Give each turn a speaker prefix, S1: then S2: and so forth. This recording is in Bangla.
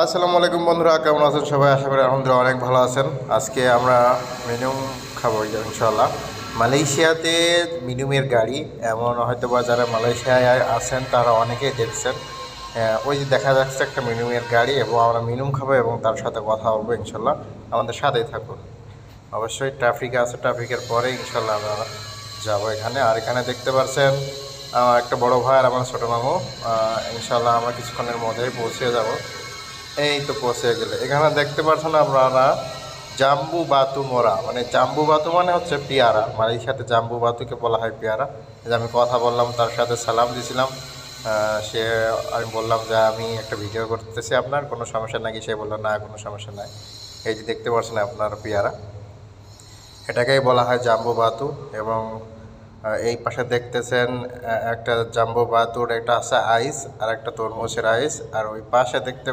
S1: আসসালামু আলাইকুম বন্ধুরা, কেমন আছেন সবাই? আশা করি আলহামদুলিল্লাহ অনেক ভালো আছেন। আজকে আমরা মিনিম খাবো ইনশাল্লাহ। মালয়েশিয়াতে মিনিমের গাড়ি, এমন হয়তো বা যারা মালয়েশিয়ায় আছেন তারা অনেকেই দেখছেন। ওই যে দেখা যাচ্ছে একটা মিনিমের গাড়ি, এবং আমরা মিনিম খাবো এবং তার সাথে কথা বলবো ইনশাল্লাহ। আমাদের সাথেই থাকুন। অবশ্যই ট্রাফিক আছে, ট্রাফিকের পরে ইনশাল্লাহ আমরা যাবো এখানে। আর এখানে দেখতে পাচ্ছেন একটা বড় ভাই আর আমার ছোটো মামু। ইনশাল্লাহ আমরা কিছুক্ষণের মধ্যেই পৌঁছে যাব। এই তো পৌঁছে গেলে এখানে দেখতে পাচ্ছেন আপনারা জাম্বু বাতু মোরা, মানে জাম্বু বাতু মানে হচ্ছে পেয়ারা। মালয়েশিয়াতে জাম্বু বাতুকে বলা হয় পেয়ারা। যে আমি কথা বললাম, তার সাথে সালাম দিয়েছিলাম। সে আমি বললাম যে আমি একটা ভিডিও করতেছি, আপনার কোনো সমস্যা নাকি? সে বললো না, কোনো সমস্যা নাই। এই যে দেখতে পাচ্ছেন আপনার পেয়ারা, এটাকেই বলা হয় জাম্বু বাতু। এবং এই পাশে দেখতেছেন একটা জাম্বু বাতুর একটা আছে আইস, আর একটা তরমুজের আইস। আর ওই পাশে দেখতে